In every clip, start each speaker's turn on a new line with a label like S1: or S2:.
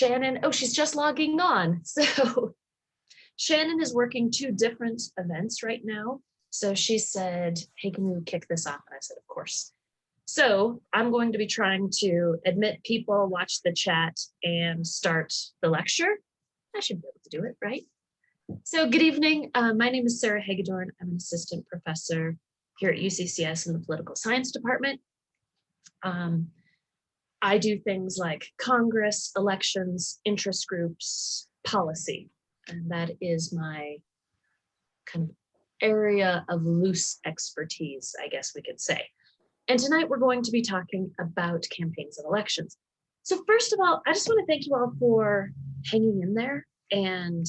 S1: Shannon, oh, she's just logging on. So Shannon is working 2 different events right now. So she said, hey, can you kick this off? And I said, of course. So I'm going to be trying to admit people, watch the chat, and start the lecture. I should be able to do it, right? So good evening. My name is Sarah Hagedorn. I'm an assistant professor here at UCCS in the political science department. I do things like Congress, elections, interest groups, policy, and that is my kind of area of loose expertise, I guess we could say. And tonight we're going to be talking about campaigns and elections. So first of all, I just want to thank you all for hanging in there and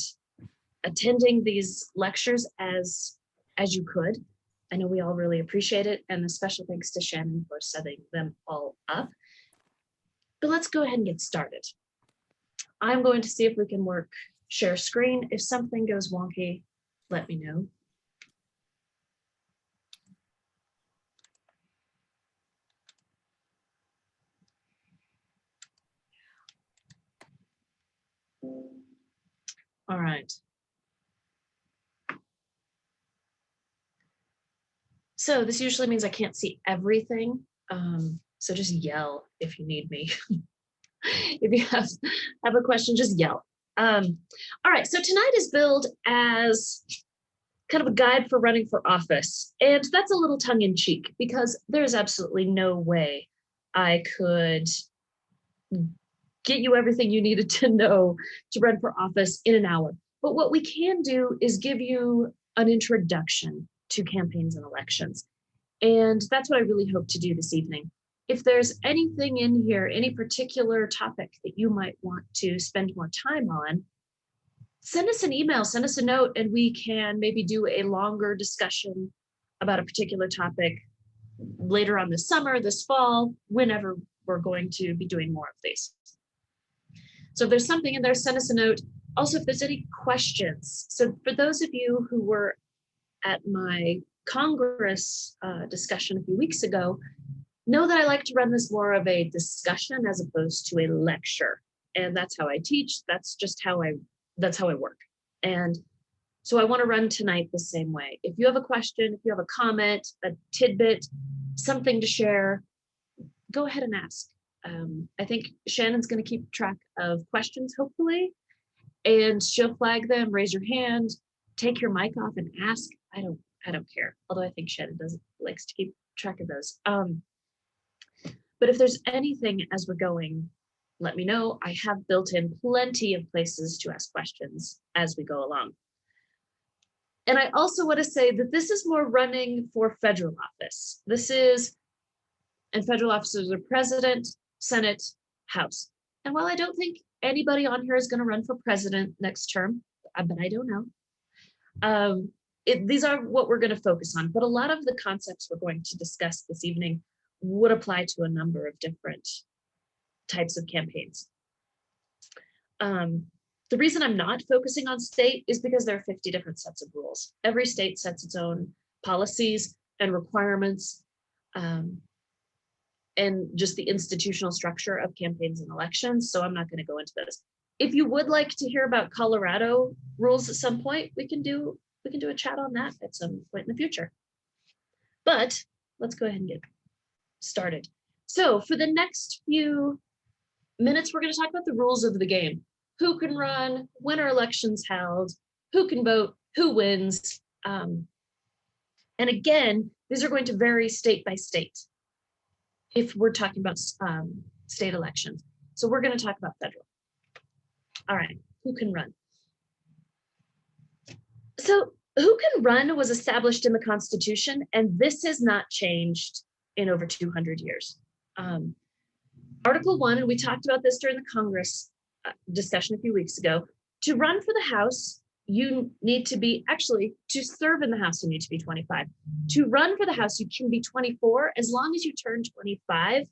S1: attending these lectures as you could. I know we all really appreciate it, and a special thanks to Shannon for setting them all up. But let's go ahead and get started. I'm going to see if we can work share screen. If something goes wonky, let me know. All right. So this usually means I can't see everything. So just yell if you need me. If you have a question, just yell. All right, so tonight is billed as kind of a guide for running for office. And that's a little tongue in cheek because there's absolutely no way I could get you everything you needed to know to run for office in an hour. But what we can do is give you an introduction to campaigns and elections. And that's what I really hope to do this evening. If there's anything in here, any particular topic that you might want to spend more time on, send us an email, send us a note, and we can maybe do a longer discussion about a particular topic later on this summer, this fall, whenever we're going to be doing more of these. So if there's something in there, send us a note. Also, if there's any questions. So for those of you who were at my Congress discussion a few weeks ago, know that I like to run this more of a discussion as opposed to a lecture. And that's how I teach. That's just how I work. And so I want to run tonight the same way. If you have a question, if you have a comment, a tidbit, something to share, go ahead and ask. I think Shannon's going to keep track of questions, hopefully, and she'll flag them, raise your hand, take your mic off and ask. I don't care. Although I think Shannon likes to keep track of those. But if there's anything as we're going, let me know. I have built in plenty of places to ask questions as we go along. And I also want to say that this is more running for federal office. And federal officers are president, Senate, House. And while I don't think anybody on here is going to run for president next term, but I don't know. These are what we're going to focus on. But a lot of the concepts we're going to discuss this evening would apply to a number of different types of campaigns. The reason I'm not focusing on state is because there are 50 different sets of rules. Every state sets its own policies and requirements, and just the institutional structure of campaigns and elections. So I'm not going to go into this. If you would like to hear about Colorado rules at some point, we can do a chat on that at some point in the future. But let's go ahead and get started. So for the next few minutes, we're going to talk about the rules of the game. Who can run, when are elections held, who can vote, who wins. And again, these are going to vary state by state if we're talking about state elections. So we're going to talk about federal. All right, who can run? So who can run was established in the Constitution, and this has not changed in over 200 years. Article 1, and we talked about this during the Congress discussion a few weeks ago, to run for the House, you need to be, actually, to serve in the House, you need to be 25. To run for the House, you can be 24 as long as you turn 25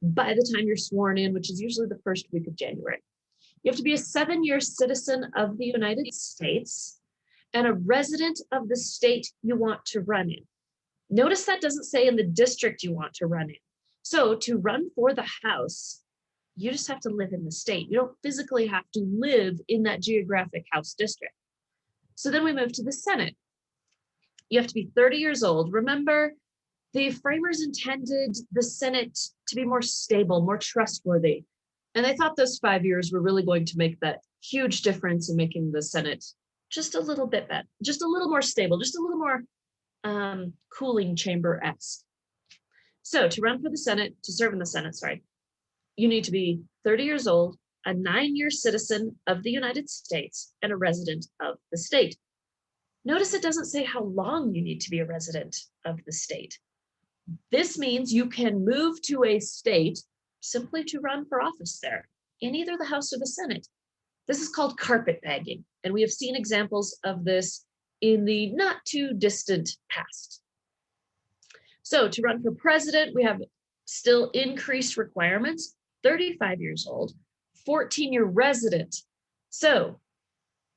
S1: by the time you're sworn in, which is usually the first week of January. You have to be a 7-year citizen of the United States and a resident of the state you want to run in. Notice that doesn't say in the district you want to run in. So to run for the House, You just have to live in the state. You don't physically have to live in that geographic House district. So then we move to the Senate. You have to be 30 years old. Remember, the framers intended the Senate to be more stable, more trustworthy. And they thought those 5 years were really going to make that huge difference in making the Senate just a little bit better, just a little more stable, just a little more cooling chamber-esque. So to run for the Senate, to serve in the Senate, sorry, you need to be 30 years old, a 9-year citizen of the United States, and a resident of the state. Notice it doesn't say how long you need to be a resident of the state. This means you can move to a state simply to run for office there in either the House or the Senate. This is called carpetbagging, and we have seen examples of this in the not too distant past. So to run for president, we have still increased requirements, 35 years old, 14-year resident. So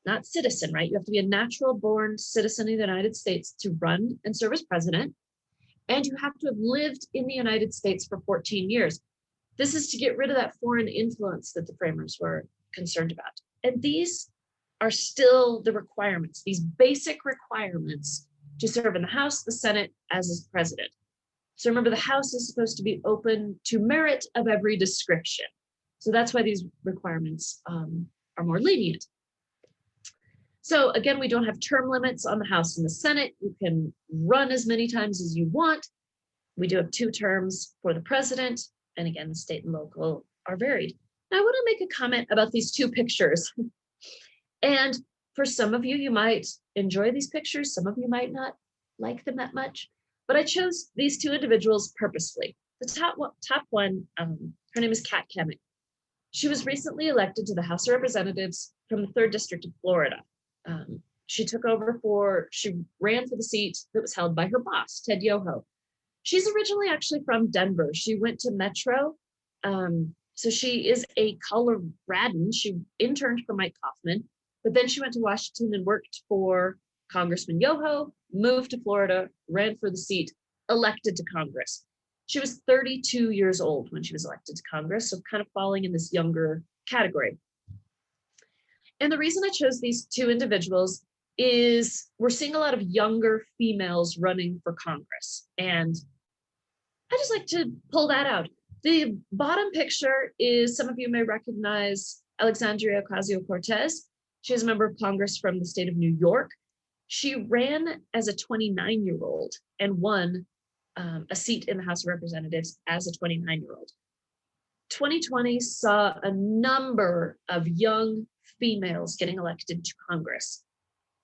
S1: not citizen, right? You have to be a natural born citizen of the United States to run and serve as president. And you have to have lived in the United States for 14 years. This is to get rid of that foreign influence that the framers were concerned about. And these are still the requirements, these basic requirements to serve in the House, the Senate, as president. So remember, the House is supposed to be open to merit of every description. So that's why these requirements are more lenient. So again, we don't have term limits on the House and the Senate. You can run as many times as you want. We do have 2 terms for the president. And again, the state and local are varied. Now I want to make a comment about these 2 pictures. And for some of you, you might enjoy these pictures. Some of you might not like them that much. But I chose these 2 individuals purposefully. The top one, her name is Kat Kemick. She was recently elected to the House of Representatives from the 3rd District of Florida. She ran for the seat that was held by her boss, Ted Yoho. She's originally actually from Denver. She went to Metro. So she is a Coloradan. She interned for Mike Kaufman, but then she went to Washington and worked for Congressman Yoho, moved to Florida, ran for the seat, elected to Congress. She was 32 years old when she was elected to Congress, so kind of falling in this younger category. And the reason I chose these 2 individuals is we're seeing a lot of younger females running for Congress. And I just like to pull that out. The bottom picture is, some of you may recognize Alexandria Ocasio-Cortez. She is a member of Congress from the state of New York. She ran as a 29-year-old and won a seat in the House of Representatives as a 29-year-old. 2020 saw a number of young females getting elected to Congress,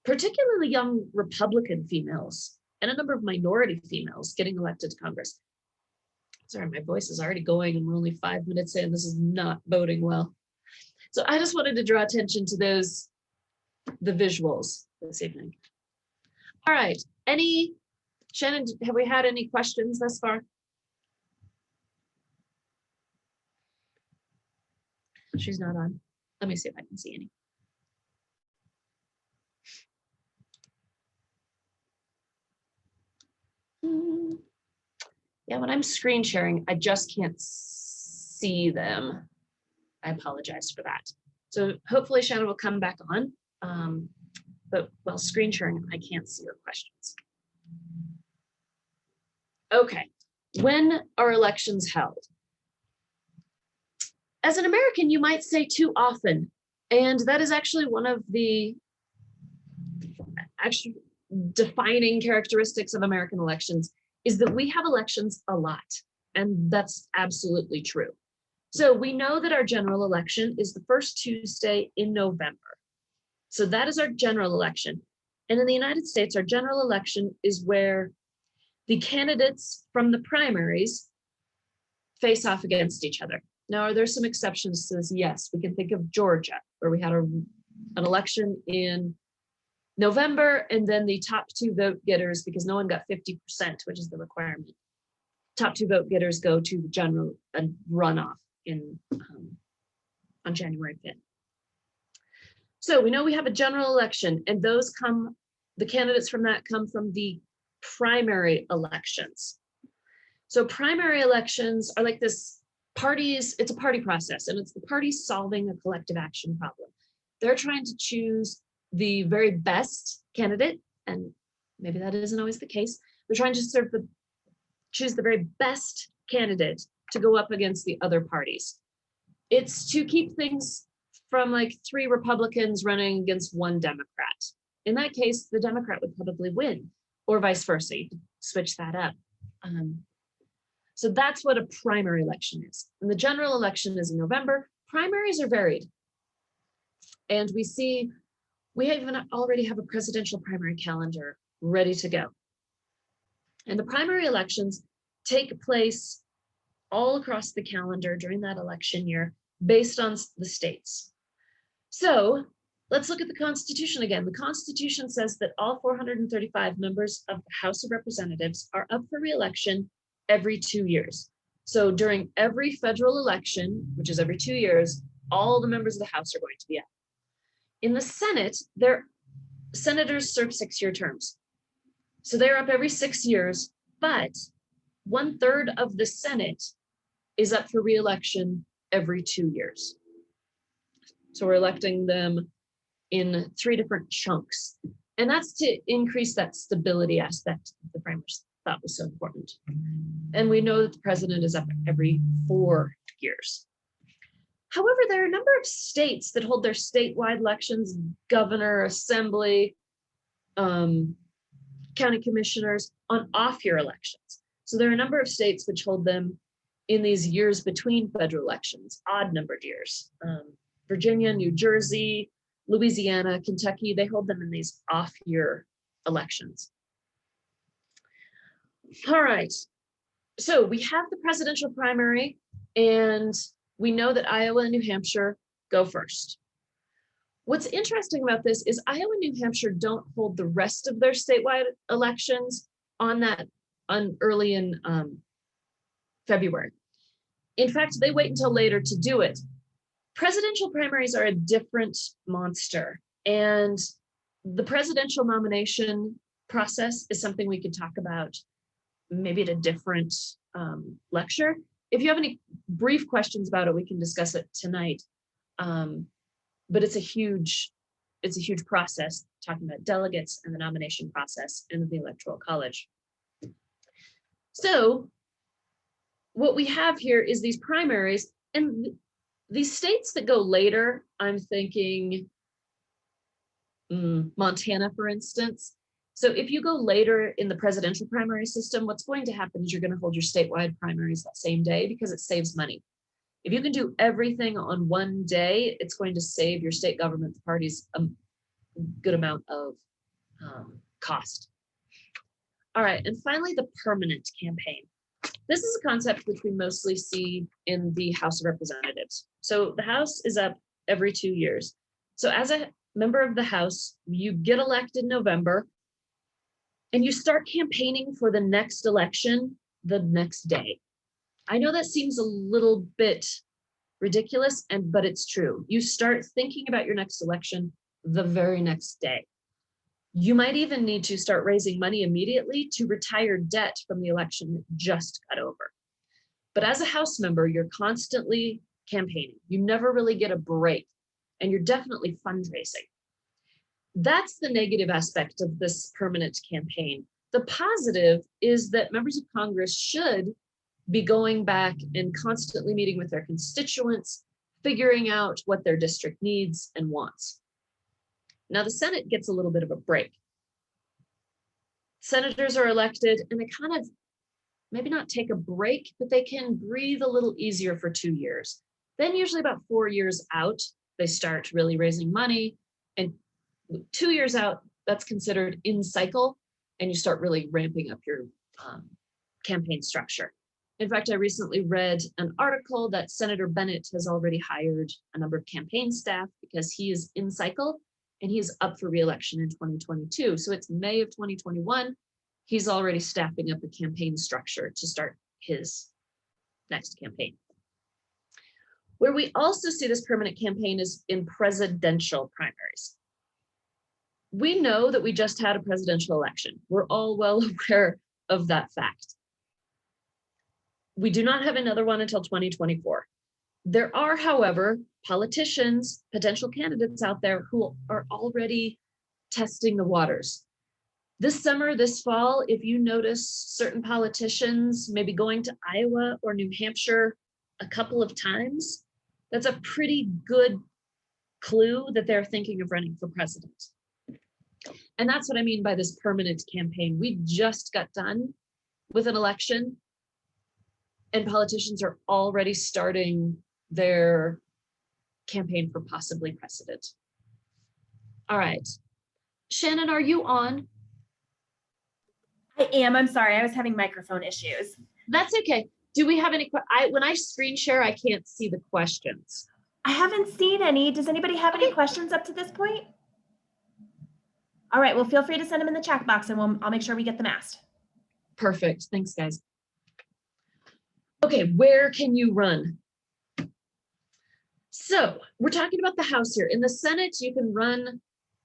S1: particularly young Republican females and a number of minority females getting elected to Congress. Sorry, my voice is already going and we're only 5 minutes in. This is not boding well. So I just wanted to draw attention to the visuals this evening. All right, Shannon, have we had any questions thus far? She's not on. Let me see if I can see any. Yeah, when I'm screen sharing, I just can't see them. I apologize for that. So hopefully Shannon will come back on. But while screen sharing, I can't see your questions. Okay, when are elections held? As an American, you might say too often, and that is actually one of the actually defining characteristics of American elections, is that we have elections a lot, and that's absolutely true. So we know that our general election is the first Tuesday in November. So that is our general election. And in the United States, our general election is where the candidates from the primaries face off against each other. Now, are there some exceptions to this? Yes, we can think of Georgia, where we had an election in November, and then the top 2 vote getters, because no one got 50%, which is the requirement. Top 2 vote getters go to the general runoff on January 5th. So we know we have a general election, and the candidates from that come from the primary elections. So primary elections are like this parties, it's a party process, and it's the parties solving a collective action problem. They're trying to choose the very best candidate, and maybe that isn't always the case. They're trying to choose the very best candidate to go up against the other parties. It's to keep things from like 3 Republicans running against 1 Democrat. In that case, the Democrat would probably win, or vice versa. You could switch that up. So that's what a primary election is. And the general election is in November. Primaries are varied. And we already have a presidential primary calendar ready to go. And the primary elections take place all across the calendar during that election year based on the states. So let's look at the Constitution again. The Constitution says that all 435 members of the House of Representatives are up for re-election every 2 years. So during every federal election, which is every 2 years, all the members of the House are going to be up. In the Senate, their senators serve 6-year terms. So they're up every 6 years, but 1/3 of the Senate is up for re-election every 2 years. So we're electing them in 3 different chunks. And that's to increase that stability aspect that the framers thought was so important. And we know that the president is up every 4 years. However, there are a number of states that hold their statewide elections, governor, assembly, county commissioners, on off-year elections. So there are a number of states which hold them in these years between federal elections, odd-numbered years. Virginia, New Jersey, Louisiana, Kentucky, they hold them in these off-year elections. All right, so we have the presidential primary, and we know that Iowa and New Hampshire go first. What's interesting about this is Iowa and New Hampshire don't hold the rest of their statewide elections early in February. In fact, they wait until later to do it. Presidential primaries are a different monster, and the presidential nomination process is something we could talk about maybe at a different lecture. If you have any brief questions about it, we can discuss it tonight. But it's a huge process, talking about delegates and the nomination process and the Electoral College. So what we have here is these primaries, and these states that go later, I'm thinking Montana, for instance. So if you go later in the presidential primary system, what's going to happen is you're going to hold your statewide primaries that same day because it saves money. If you can do everything on one day, it's going to save your state government parties a good amount of cost. All right, and finally, the permanent campaign. This is a concept which we mostly see in the House of Representatives. So the House is up every 2 years. So as a member of the House, you get elected in November, and you start campaigning for the next election the next day. I know that seems a little bit ridiculous, but it's true. You start thinking about your next election the very next day. You might even need to start raising money immediately to retire debt from the election that just got over. But as a House member, you're constantly campaigning. You never really get a break, and you're definitely fundraising. That's the negative aspect of this permanent campaign. The positive is that members of Congress should be going back and constantly meeting with their constituents, figuring out what their district needs and wants. Now, the Senate gets a little bit of a break. Senators are elected, and they kind of maybe not take a break, but they can breathe a little easier for 2 years. Then usually about 4 years out, they start really raising money, and 2 years out, that's considered in cycle, and you start really ramping up your campaign structure. In fact, I recently read an article that Senator Bennett has already hired a number of campaign staff because he is in cycle and he is up for re-election in 2022. So it's May of 2021. He's already staffing up a campaign structure to start his next campaign. Where we also see this permanent campaign is in presidential primaries. We know that we just had a presidential election. We're all well aware of that fact. We do not have another one until 2024. There are, however, politicians, potential candidates out there who are already testing the waters. This summer, this fall, if you notice certain politicians maybe going to Iowa or New Hampshire a couple of times, that's a pretty good clue that they're thinking of running for president. And that's what I mean by this permanent campaign. We just got done with an election, and politicians are already starting their campaign for possibly president. All right. Shannon, are you on?
S2: I am. I'm sorry. I was having microphone issues.
S1: That's okay. Do we have any? When I screen share, I can't see the questions.
S2: I haven't seen any. Does anybody have any questions up to this point? All right. Well, feel free to send them in the chat box, and I'll make sure we get them asked.
S1: Perfect. Thanks, guys. Okay, where can you run? So we're talking about the House here. In the Senate, you can run.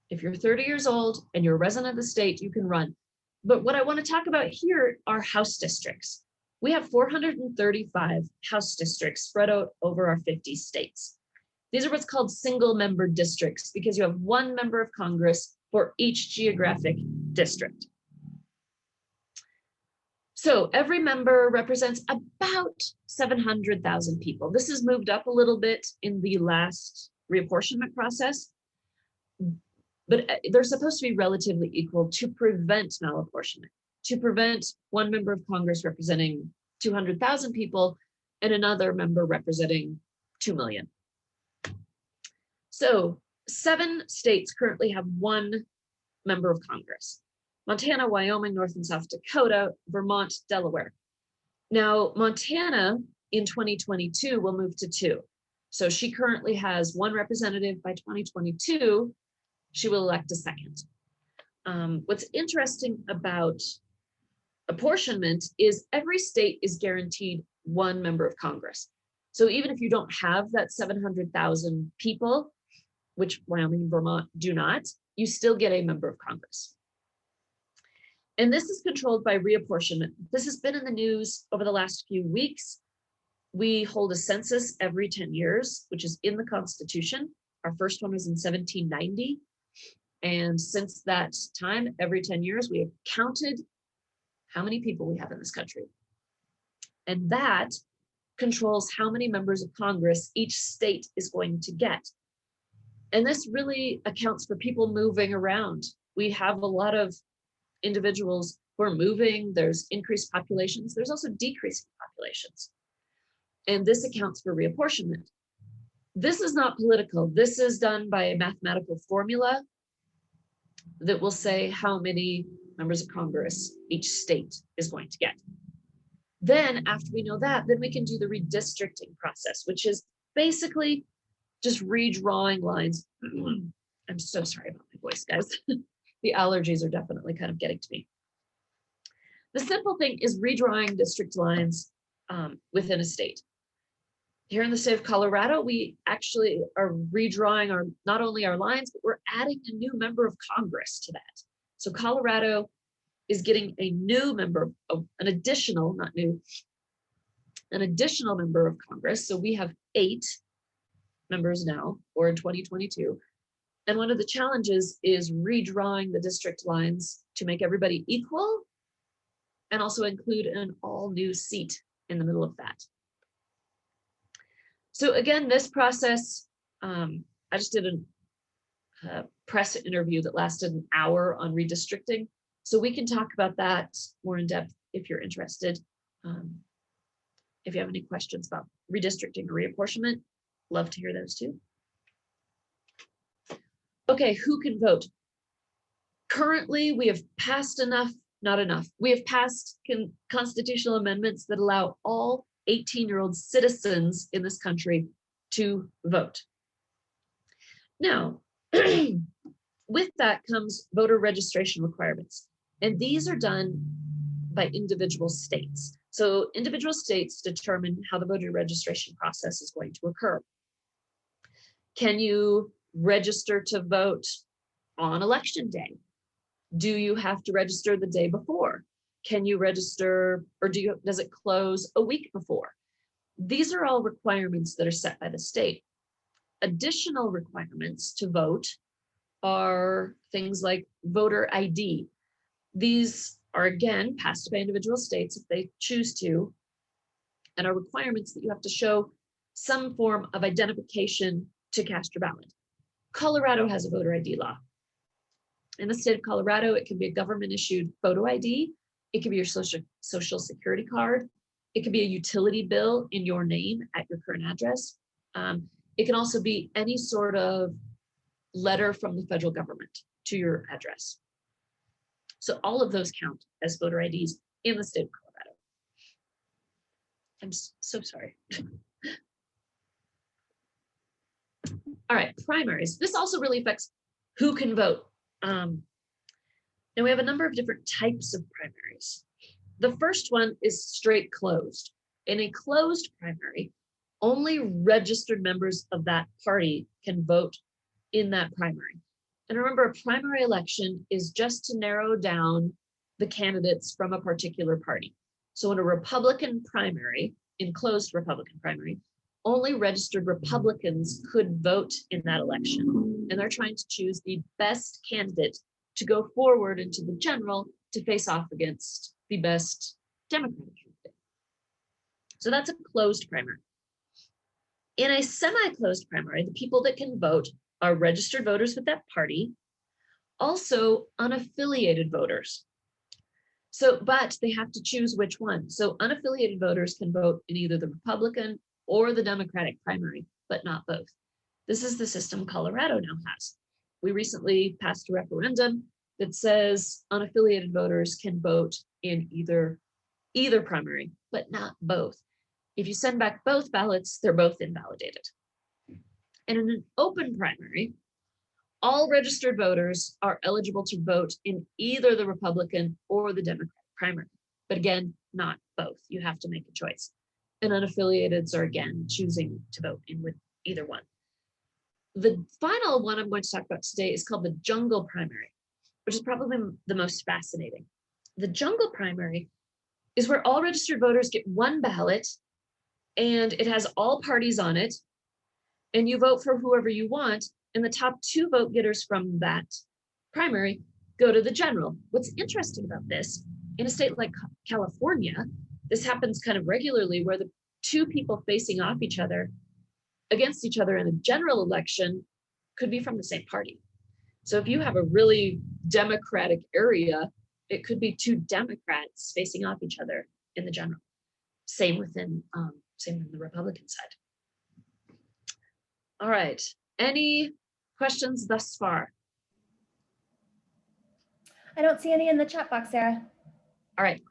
S1: If you're 30 years old and you're a resident of the state, you can run. But what I want to talk about here are House districts. We have 435 House districts spread out over our 50 states. These are what's called single member districts because you have one member of Congress for each geographic district. So every member represents about 700,000 people. This has moved up a little bit in the last reapportionment process, but they're supposed to be relatively equal to prevent malapportionment, to prevent one member of Congress representing 200,000 people and another member representing 2 million. So 7 states currently have one member of Congress: Montana, Wyoming, North and South Dakota, Vermont, Delaware. Now, Montana in 2022 will move to 2. So she currently has 1 representative. By 2022, she will elect a second. What's interesting about apportionment is every state is guaranteed 1 member of Congress. So even if you don't have that 700,000 people, which Wyoming and Vermont do not, you still get a member of Congress. And this is controlled by reapportionment. This has been in the news over the last few weeks. We hold a census every 10 years, which is in the Constitution. Our first one was in 1790. And since that time, every 10 years, we have counted how many people we have in this country. And that controls how many members of Congress each state is going to get. And this really accounts for people moving around. We have a lot of individuals who are moving. There's increased populations. There's also decreasing populations. And this accounts for reapportionment. This is not political. This is done by a mathematical formula that will say how many members of Congress each state is going to get. Then after we know that, then we can do the redistricting process, which is basically just redrawing lines. I'm so sorry about my voice, guys. The allergies are definitely kind of getting to me. The simple thing is redrawing district lines within a state. Here in the state of Colorado, we actually are redrawing not only our lines, but we're adding a new member of Congress to that. So Colorado is getting a new member of an additional, not new, an additional member of Congress. So we have 8 members now, or in 2022. And one of the challenges is redrawing the district lines to make everybody equal and also include an all new seat in the middle of that. So again, this process, I just did a press interview that lasted an hour on redistricting. So we can talk about that more in depth if you're interested. If you have any questions about redistricting or reapportionment, love to hear those too. Okay, who can vote? Currently, we have passed not enough. We have passed constitutional amendments that allow all 18-year-old citizens in this country to vote. Now, with that comes voter registration requirements. And these are done by individual states. So individual states determine how the voter registration process is going to occur. Can you register to vote on election day? Do you have to register the day before? Can you register, or does it close a week before? These are all requirements that are set by the state. Additional requirements to vote are things like voter ID. These are, again, passed by individual states if they choose to, and are requirements that you have to show some form of identification to cast your ballot. Colorado has a voter ID law. In the state of Colorado, it can be a government-issued photo ID. It can be your social security card. It can be a utility bill in your name at your current address. It can also be any sort of letter from the federal government to your address. So all of those count as voter IDs in the state of Colorado. I'm so sorry. All right, primaries. This also really affects who can vote. And we have a number of different types of primaries. The first one is straight closed. In a closed primary, only registered members of that party can vote in that primary. And remember, a primary election is just to narrow down the candidates from a particular party. So in a Republican primary, in closed Republican primary, only registered Republicans could vote in that election. And they're trying to choose the best candidate to go forward into the general to face off against the best Democratic candidate. So that's a closed primary. In a semi-closed primary, the people that can vote are registered voters with that party, also unaffiliated voters. So, but they have to choose which one. So unaffiliated voters can vote in either the Republican or the Democratic primary, but not both. This is the system Colorado now has. We recently passed a referendum that says unaffiliated voters can vote in either primary, but not both. If you send back both ballots, they're both invalidated. And in an open primary, all registered voters are eligible to vote in either the Republican or the Democratic primary. But again, not both. You have to make a choice. And unaffiliateds are, again, choosing to vote in with either one. The final one I'm going to talk about today is called the jungle primary, which is probably the most fascinating. The jungle primary is where all registered voters get one ballot, and it has all parties on it, and you vote for whoever you want, and the top two vote getters from that primary go to the general. What's interesting about this, in a state like California, this happens kind of regularly, where the two people facing off against each other in a general election could be from the same party. So if you have a really Democratic area, it could be two Democrats facing off each other in the general. Same within the Republican side. All right, any questions thus far?
S2: I don't see any in the chat box, Sarah.
S1: All right.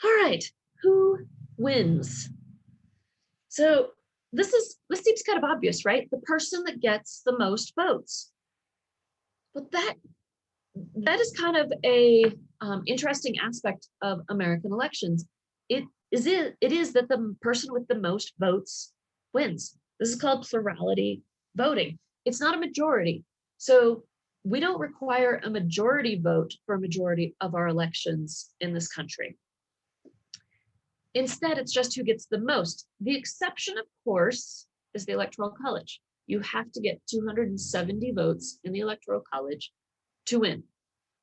S1: All right, who wins? So this seems kind of obvious, right? The person that gets the most votes. But that is kind of a interesting aspect of American elections. It is that the person with the most votes wins. This is called plurality voting. It's not a majority. So we don't require a majority vote for a majority of our elections in this country. Instead, it's just who gets the most. The exception, of course, is the Electoral College. You have to get 270 votes in the Electoral College to win.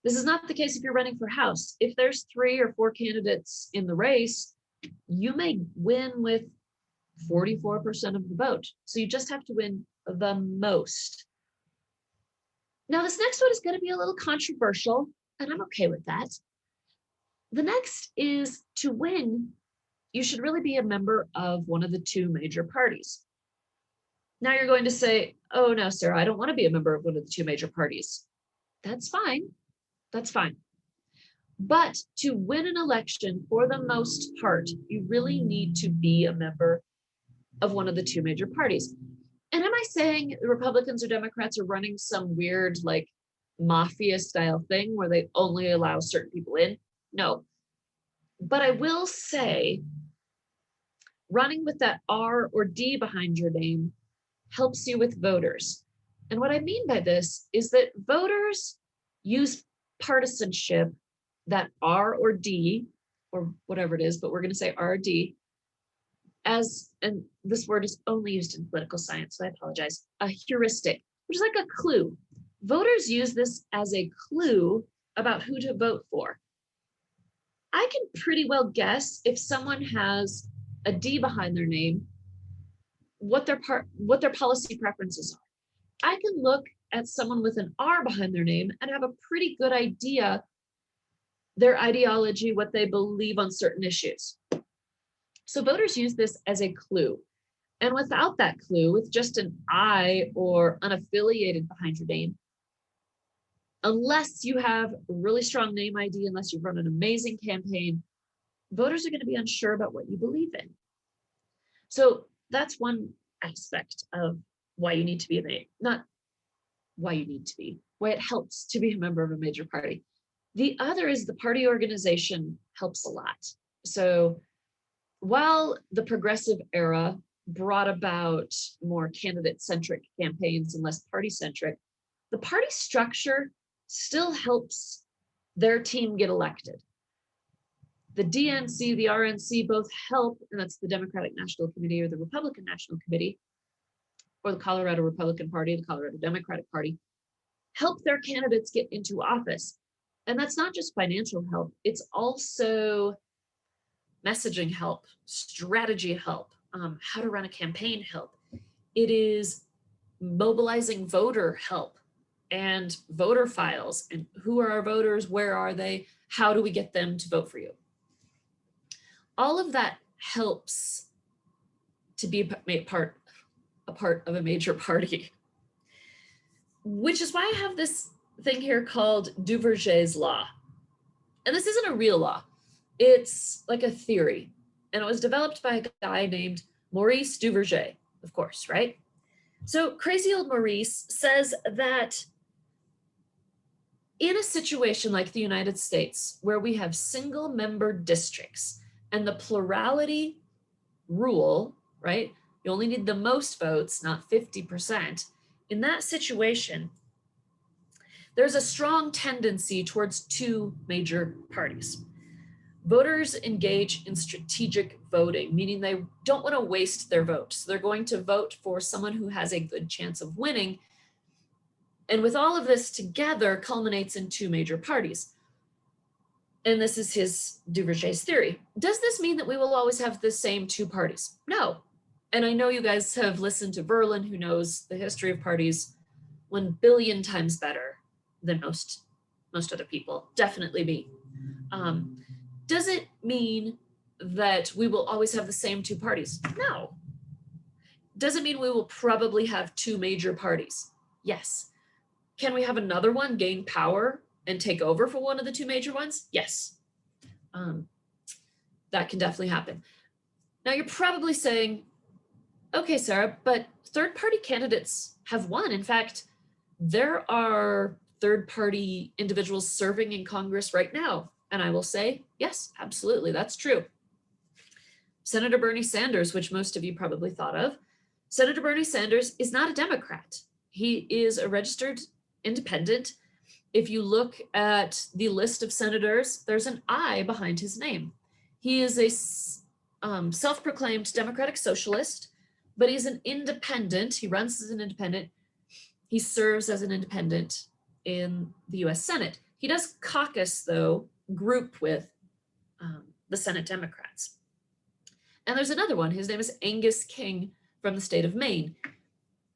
S1: This is not the case if you're running for House. If there's 3 or 4 candidates in the race, you may win with 44% of the vote. So you just have to win the most. Now, this next one is going to be a little controversial, and I'm okay with that. The next is, to win, you should really be a member of one of the 2 major parties. Now you're going to say, oh no, Sarah, I don't want to be a member of one of the 2 major parties. That's fine. That's fine. But to win an election, for the most part, you really need to be a member of one of the 2 major parties. And am I saying the Republicans or Democrats are running some weird, like, mafia style thing where they only allow certain people in? No. But I will say, running with that R or D behind your name helps you with voters. And what I mean by this is that voters use partisanship that R or D, or whatever it is, but we're going to say R or D, as, and this word is only used in political science, so I apologize, a heuristic, which is like a clue. Voters use this as a clue about who to vote for. I can pretty well guess if someone has a D behind their name, what their policy preferences are. I can look at someone with an R behind their name and have a pretty good idea their ideology, what they believe on certain issues. So voters use this as a clue. And without that clue, with just an I or unaffiliated behind your name, unless you have a really strong name ID, unless you've run an amazing campaign, voters are going to be unsure about what you believe in. So that's one aspect of why you need to be not why you need to be, why it helps to be a member of a major party. The other is the party organization helps a lot. So while the progressive era brought about more candidate-centric campaigns and less party-centric, the party structure still helps their team get elected. The DNC, the RNC both help, and that's the Democratic National Committee or the Republican National Committee, or the Colorado Republican Party, the Colorado Democratic Party, help their candidates get into office. And that's not just financial help, it's also messaging help, strategy help, how to run a campaign help. It is mobilizing voter help and voter files and who are our voters, where are they, how do we get them to vote for you? All of that helps to be a part of a major party, which is why I have this thing here called Duverger's law. And this isn't a real law. It's like a theory. And it was developed by a guy named Maurice Duverger, of course, right? So crazy old Maurice says that in a situation like the United States, where we have single member districts and the plurality rule, right? You only need the most votes, not 50%. In that situation, there's a strong tendency towards two major parties. Voters engage in strategic voting, meaning they don't want to waste their vote. So they're going to vote for someone who has a good chance of winning. And with all of this together culminates in two major parties. And this is his Duverger's theory. Does this mean that we will always have the same two parties? No. And I know you guys have listened to Verlin, who knows the history of parties 1 billion times better than most other people, definitely me. Does it mean that we will always have the same two parties? No. Does it mean we will probably have two major parties? Yes. Can we have another one gain power and take over for one of the two major ones? Yes. That can definitely happen. Now you're probably saying, okay, Sarah, but third-party candidates have won. In fact, there are third-party individuals serving in Congress right now. And I will say, yes, absolutely, that's true. Senator Bernie Sanders, which most of you probably thought of, Senator Bernie Sanders is not a Democrat. He is a registered independent. If you look at the list of senators, there's an I behind his name. He is a self-proclaimed democratic socialist, but he's an independent. He runs as an independent. He serves as an independent in the US Senate. He does caucus, though, grouped with the Senate Democrats. And there's another one. His name is Angus King from the state of Maine.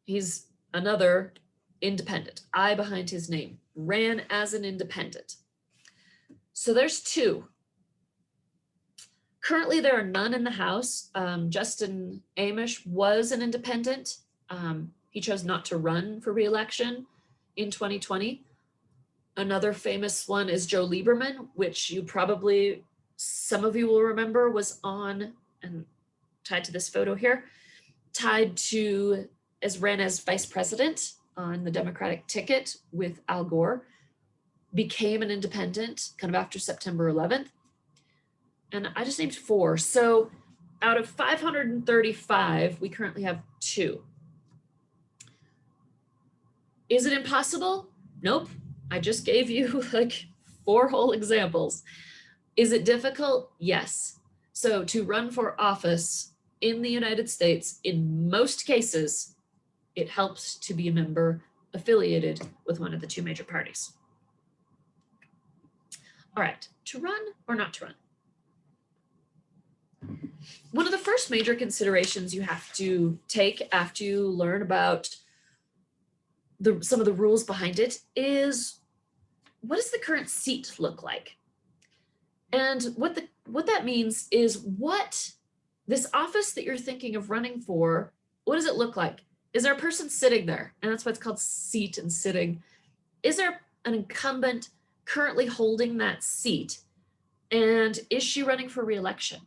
S1: He's another independent. I behind his name. Ran as an independent. So there's two. Currently, there are none in the House. Justin Amish was an independent. He chose not to run for re-election in 2020. Another famous one is Joe Lieberman, which you probably, some of you will remember, was on, and tied to this photo here, ran as vice president on the Democratic ticket with Al Gore, became an independent kind of after September 11th. And I just named 4. So out of 535, we currently have 2. Is it impossible? Nope. I just gave you like 4 whole examples. Is it difficult? Yes. So to run for office in the United States, in most cases, it helps to be a member affiliated with one of the 2 major parties. All right, to run or not to run? One of the first major considerations you have to take after you learn about some of the rules behind it is, what does the current seat look like? And what that means is, what this office that you're thinking of running for, what does it look like? Is there a person sitting there? And that's why it's called seat and sitting. Is there an incumbent currently holding that seat? And is she running for re-election?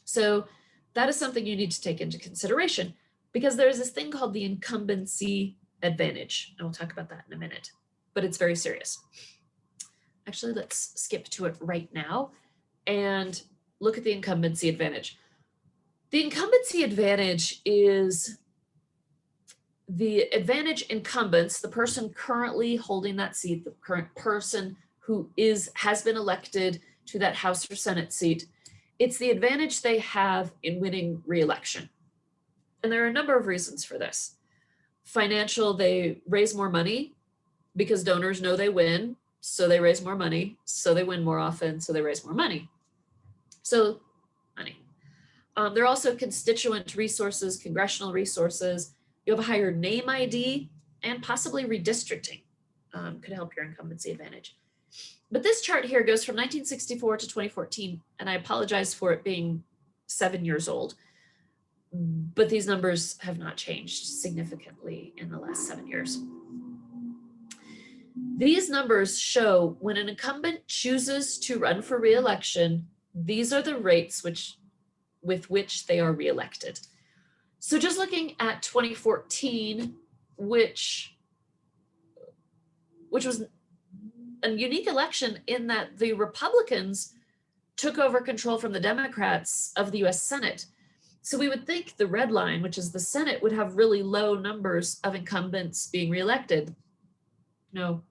S1: So that is something you need to take into consideration, because there's this thing called the incumbency advantage. And we'll talk about that in a minute, but it's very serious. Actually, let's skip to it right now and look at the incumbency advantage. The incumbency advantage is the advantage incumbents, the person currently holding that seat, the current person who has been elected to that House or Senate seat, it's the advantage they have in winning re-election. And there are a number of reasons for this. Financial, they raise more money because donors know they win, so they raise more money, so they win more often, so they raise more money. So money. There are also constituent resources, congressional resources. You have a higher name ID, and possibly redistricting could help your incumbency advantage. But this chart here goes from 1964 to 2014, and I apologize for it being 7 years old, but these numbers have not changed significantly in the last 7 years. These numbers show when an incumbent chooses to run for re-election, these are the rates with which they are re-elected. So just looking at 2014, which was a unique election in that the Republicans took over control from the Democrats of the US Senate. So we would think the red line, which is the Senate, would have really low numbers of incumbents being reelected. No,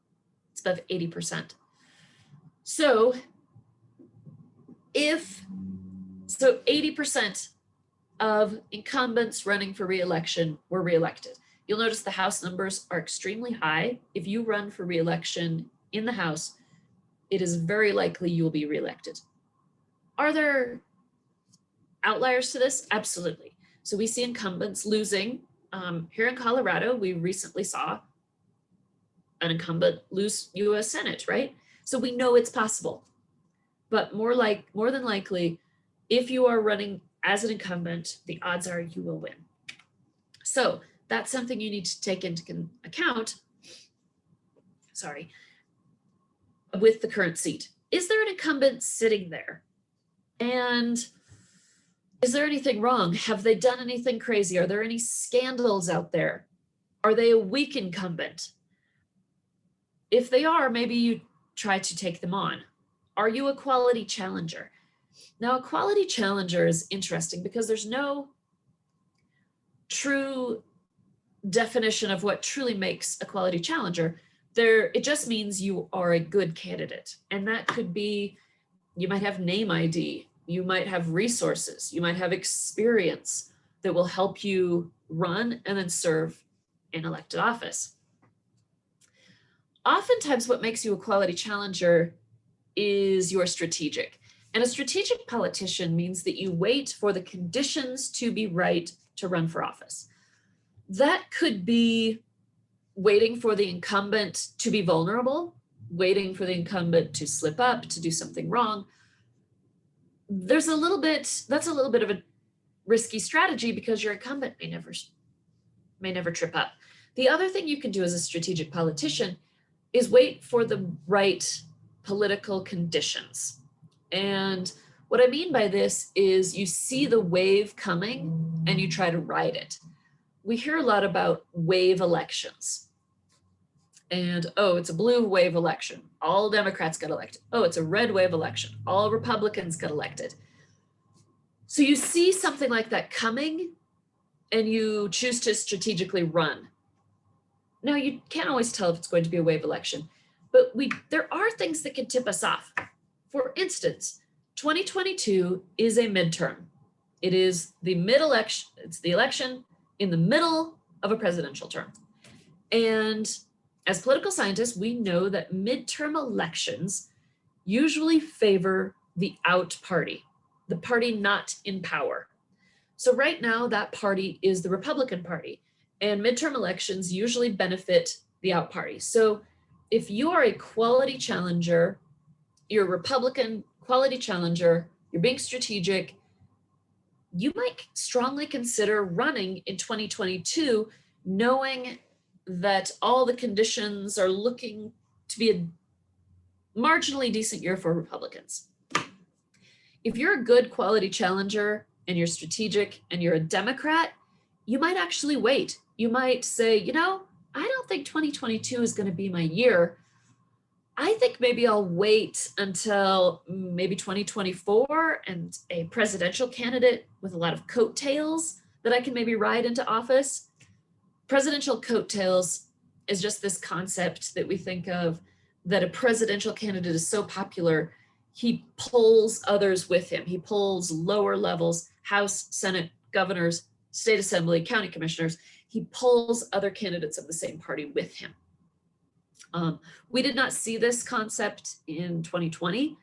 S1: it's above 80%. So 80% of incumbents running for re-election were reelected. You'll notice the House numbers are extremely high. If you run for re-election in the House, it is very likely you will be reelected. Are there outliers to this? Absolutely. So we see incumbents losing. Here in Colorado, we recently saw an incumbent lose US Senate, right? So we know it's possible. But more than likely, if you are running as an incumbent, the odds are you will win. So that's something you need to take into account, with the current seat. Is there an incumbent sitting there? And is there anything wrong? Have they done anything crazy? Are there any scandals out there? Are they a weak incumbent? If they are, maybe you try to take them on. Are you a quality challenger? Now, a quality challenger is interesting because there's no true definition of what truly makes a quality challenger. It just means you are a good candidate. And that could be, you might have name ID, you might have resources, you might have experience that will help you run and then serve in elected office. Oftentimes what makes you a quality challenger is you're strategic. And a strategic politician means that you wait for the conditions to be right to run for office. That could be waiting for the incumbent to be vulnerable, waiting for the incumbent to slip up, to do something wrong. That's a little bit of a risky strategy because your incumbent may never trip up. The other thing you can do as a strategic politician is wait for the right political conditions. And what I mean by this is you see the wave coming and you try to ride it. We hear a lot about wave elections. And, oh, it's a blue wave election. All Democrats got elected. Oh, it's a red wave election. All Republicans got elected. So you see something like that coming and you choose to strategically run. Now, you can't always tell if it's going to be a wave election. but there are things that can tip us off. For instance, 2022 is a midterm. It is the mid-election, it's the election in the middle of a presidential term. And as political scientists, we know that midterm elections usually favor the out party, the party not in power. So right now, that party is the Republican Party, and midterm elections usually benefit the out party. So if you are a quality challenger, you're a Republican quality challenger, you're being strategic, you might strongly consider running in 2022, knowing that all the conditions are looking to be a marginally decent year for Republicans. If you're a good quality challenger and you're strategic and you're a Democrat, you might actually wait. You might say, you know, I don't think 2022 is going to be my year. I think maybe I'll wait until maybe 2024 and a presidential candidate with a lot of coattails that I can maybe ride into office. Presidential coattails is just this concept that we think of, that a presidential candidate is so popular, he pulls others with him. He pulls lower levels, House, Senate, governors, state assembly, county commissioners. He pulls other candidates of the same party with him. We did not see this concept in 2020.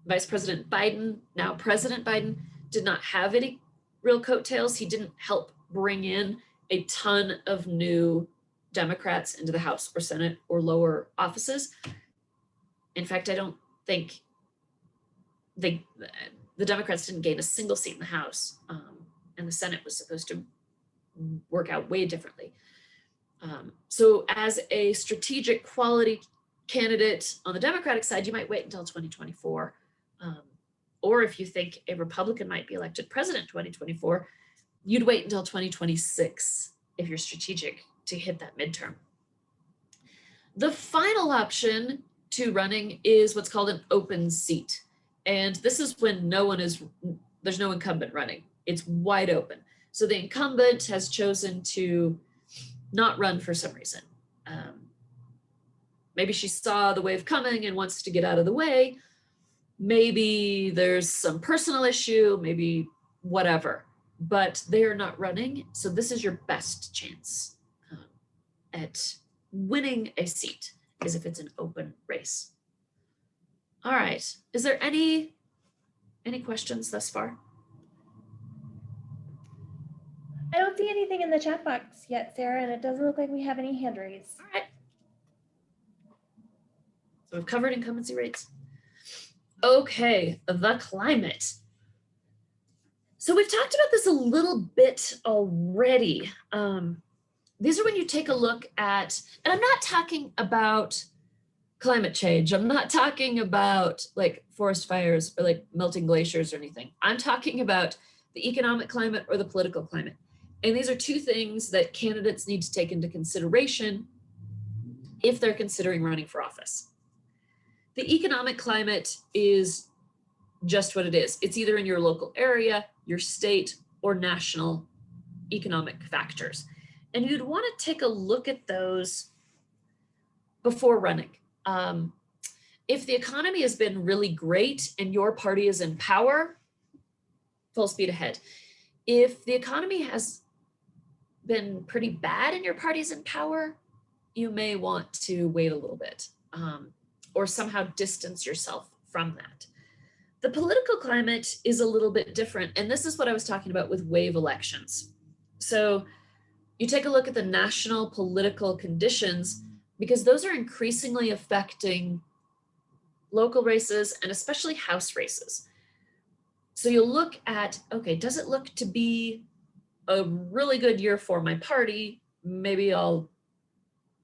S1: Vice President Biden, now President Biden, did not have any real coattails. He didn't help bring in a ton of new Democrats into the House or Senate or lower offices. In fact, I don't think the Democrats didn't gain a single seat in the House, and the Senate was supposed to work out way differently. So as a strategic quality candidate on the Democratic side, you might wait until 2024. Or if you think a Republican might be elected president in 2024, you'd wait until 2026 if you're strategic to hit that midterm. The final option to running is what's called an open seat. And this is when there's no incumbent running. It's wide open. So the incumbent has chosen to not run for some reason. Maybe she saw the wave coming and wants to get out of the way. Maybe there's some personal issue, maybe whatever, but they are not running. So this is your best chance at winning a seat, is if it's an open race. All right, is there any questions thus far?
S2: I don't see anything in the chat box yet, Sarah, and it doesn't look like we have any hand raised.
S1: All right. So we've covered incumbency rates. Okay, the climate. So we've talked about this a little bit already. These are when you take a look at, and I'm not talking about climate change. I'm not talking about like forest fires or like melting glaciers or anything. I'm talking about the economic climate or the political climate. And these are two things that candidates need to take into consideration if they're considering running for office. The economic climate is just what it is. It's either in your local area, your state, or national economic factors. And you'd want to take a look at those before running. If the economy has been really great and your party is in power, full speed ahead. If the economy has been pretty bad and your party's in power, you may want to wait a little bit or somehow distance yourself from that. The political climate is a little bit different, and this is what I was talking about with wave elections. So you take a look at the national political conditions, because those are increasingly affecting local races and especially House races. So you'll look at, okay, does it look to be a really good year for my party? Maybe I'll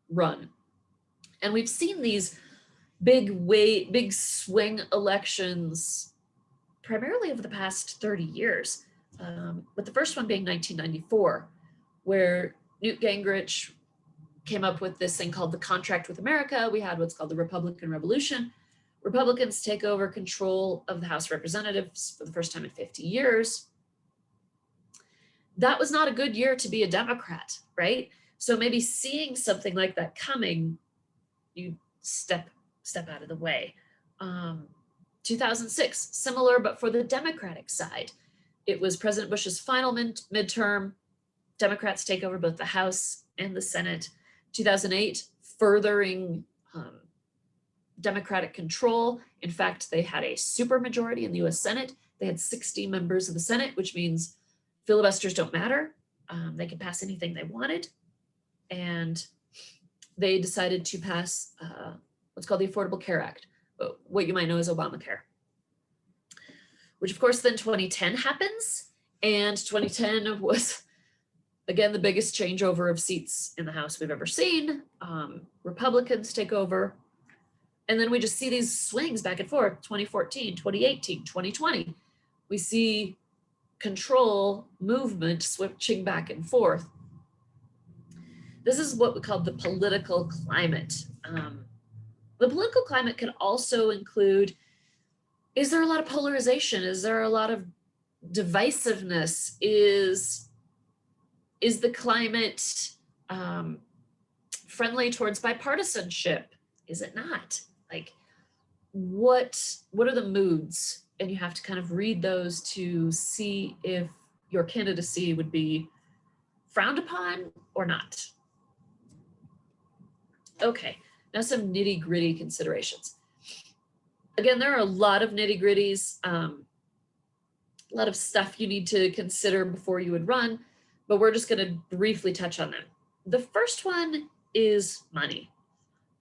S1: run. And we've seen these big swing elections primarily over the past 30 years, with the first one being 1994, where Newt Gingrich came up with this thing called the Contract with America. We had what's called the Republican Revolution. Republicans take over control of the House of Representatives for the first time in 50 years. That was not a good year to be a Democrat, right? So maybe seeing something like that coming you step out of the way. 2006, similar, but for the Democratic side. It was President Bush's final midterm. Democrats take over both the House and the Senate. 2008, furthering Democratic control. In fact, they had a supermajority in the US Senate. They had 60 members of the Senate, which means filibusters don't matter. They could pass anything they wanted. And they decided to pass what's called the Affordable Care Act, what you might know as Obamacare, which of course then 2010 happens. And 2010 was, again, the biggest changeover of seats in the House we've ever seen. Republicans take over. And then we just see these swings back and forth, 2014, 2018, 2020. We see control movement switching back and forth. This is what we call the political climate. The political climate can also include, is there a lot of polarization? Is there a lot of divisiveness? Is the climate friendly towards bipartisanship? Is it not? Like, what are the moods? And you have to kind of read those to see if your candidacy would be frowned upon or not. Okay, now some nitty gritty considerations. Again, there are a lot of nitty gritties, a lot of stuff you need to consider before you would run, but we're just going to briefly touch on them. The first one is money.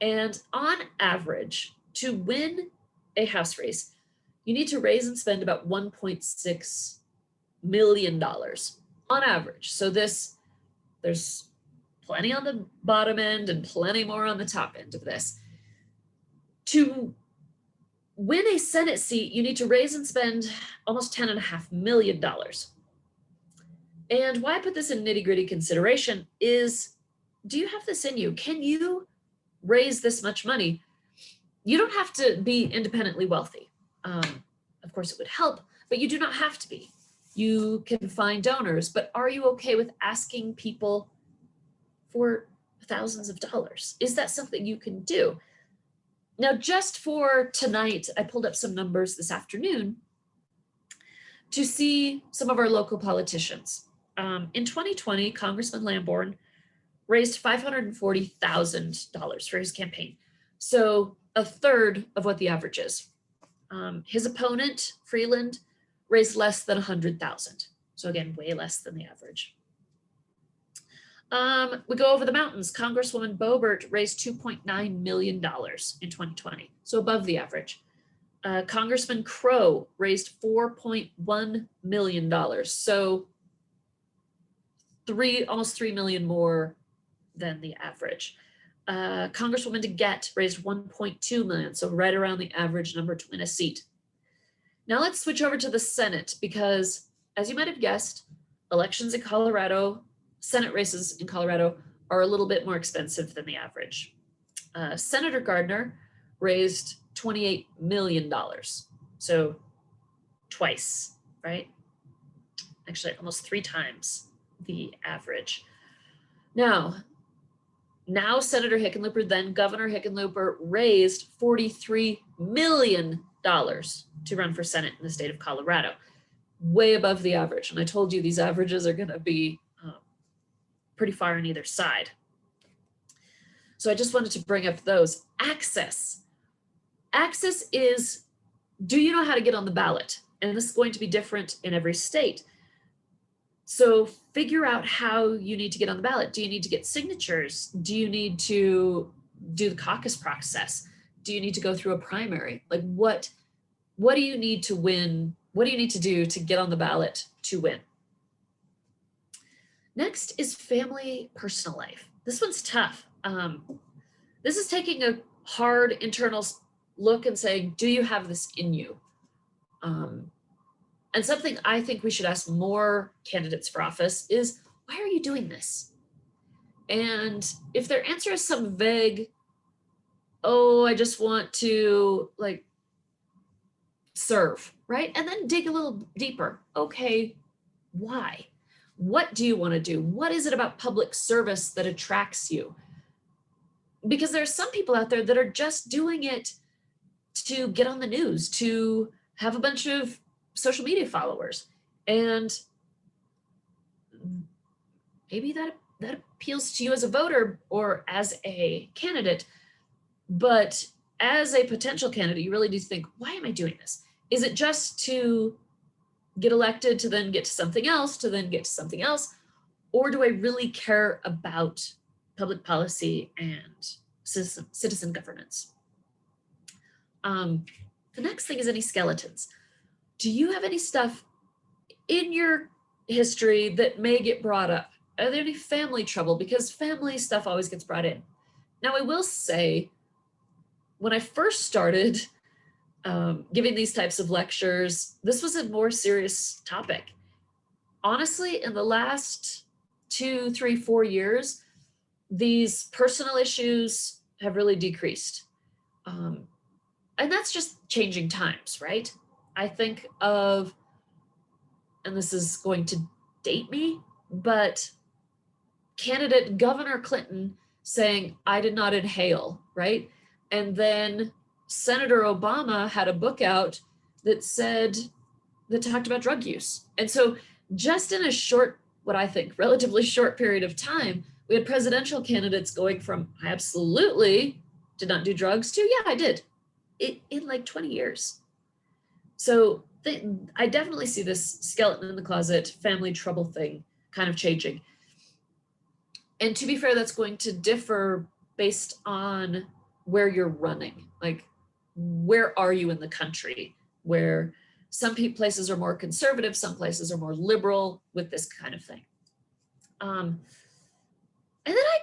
S1: And on average, to win a House race, you need to raise and spend about $1.6 million on average. So there's plenty on the bottom end and plenty more on the top end of this. To win a Senate seat, you need to raise and spend almost $10.5 million. And why I put this in nitty-gritty consideration is, do you have this in you? Can you raise this much money? You don't have to be independently wealthy. Of course, it would help, but you do not have to be. You can find donors, but are you okay with asking people for thousands of dollars? Is that something you can do? Now, just for tonight, I pulled up some numbers this afternoon to see some of our local politicians. In 2020, Congressman Lamborn raised $540,000 for his campaign. So a third of what the average is. His opponent, Freeland, raised less than $100,000. So again, way less than the average. We go over the mountains. Congresswoman Boebert raised $2.9 million in 2020, so above the average. Congressman Crow raised $4.1 million, so almost 3 million more than the average. Congresswoman DeGette raised 1.2 million, so right around the average number to win a seat. Now let's switch over to the Senate, because as you might have guessed, elections in Colorado, Senate races in Colorado are a little bit more expensive than the average. Senator Gardner raised $28 million, so twice, right? Actually, almost 3 times the average. Now Senator Hickenlooper, then Governor Hickenlooper, raised $43 million to run for Senate in the state of Colorado, way above the average. And I told you these averages are going to be pretty far on either side. So I just wanted to bring up those. Access is, do you know how to get on the ballot? And this is going to be different in every state. So figure out how you need to get on the ballot. Do you need to get signatures? Do you need to do the caucus process? Do you need to go through a primary? Like what do you need to win? What do you need to do to get on the ballot to win? Next is family, personal life. This one's tough. This is taking a hard internal look and saying, do you have this in you? And something I think we should ask more candidates for office is, why are you doing this? And if their answer is some vague, oh, I just want to serve, right? And then dig a little deeper. Okay, why? What do you want to do? What is it about public service that attracts you? because there are some people out there that are just doing it to get on the news, to have a bunch of social media followers. And maybe that appeals to you as a voter or as a candidate, but as a potential candidate, you really do think, why am I doing this? Is it just to get elected, to then get to something else, to then get to something else? Or do I really care about public policy and citizen governance? The next thing is any skeletons. Do you have any stuff in your history that may get brought up? Are there any family trouble? Because family stuff always gets brought in. Now, I will say, when I first started giving these types of lectures, this was a more serious topic. Honestly, in the last 2, 3, 4 years, these personal issues have really decreased. And that's just changing times, right? I think of, and this is going to date me, but candidate Governor Clinton saying, I did not inhale, right? And then Senator Obama had a book out that talked about drug use. And so just in a short, what I think, relatively short period of time, we had presidential candidates going from, I absolutely did not do drugs to, yeah, I did, in like 20 years. So I definitely see this skeleton in the closet, family trouble thing kind of changing. And to be fair, that's going to differ based on where you're running. Like, where are you in the country? Where some places are more conservative, some places are more liberal with this kind of thing. And then I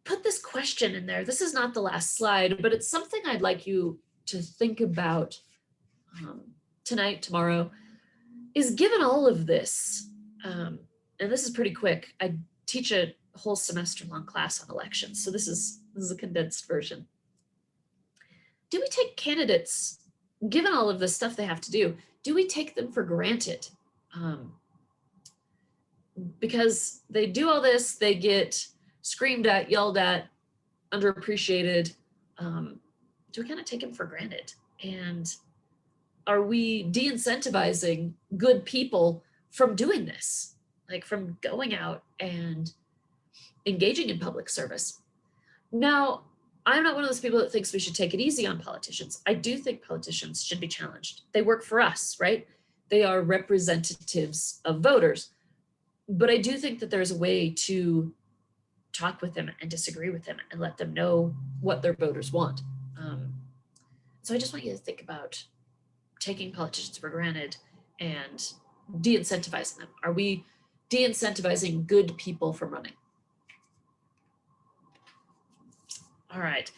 S1: put this question in there. This is not the last slide, but it's something I'd like you to think about tonight, tomorrow, is given all of this, and this is pretty quick. I teach a whole semester long class on elections, so this is a condensed version. Do we take candidates, given all of the stuff they have to do we take them for granted? Because they do all this, they get screamed at, yelled at, underappreciated. Do we kind of take them for granted? And are we de-incentivizing good people from doing this? Like, from going out and engaging in public service? Now, I'm not one of those people that thinks we should take it easy on politicians. I do think politicians should be challenged. They work for us, right? They are representatives of voters. But I do think that there's a way to talk with them and disagree with them and let them know what their voters want. So I just want you to think about taking politicians for granted and de-incentivizing them. Are we de-incentivizing good people from running? All right.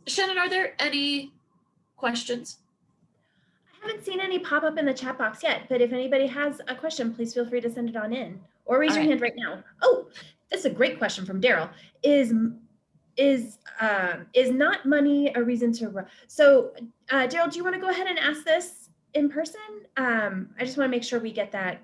S1: Shannon, are there any questions?
S2: I haven't seen any pop up in the chat box yet, but if anybody has a question, please feel free to send it on in or raise your hand right now. Oh, that's a great question from Daryl. Is not money a reason to run? So Daryl, do you want to go ahead and ask this in person? I just want to make sure we get that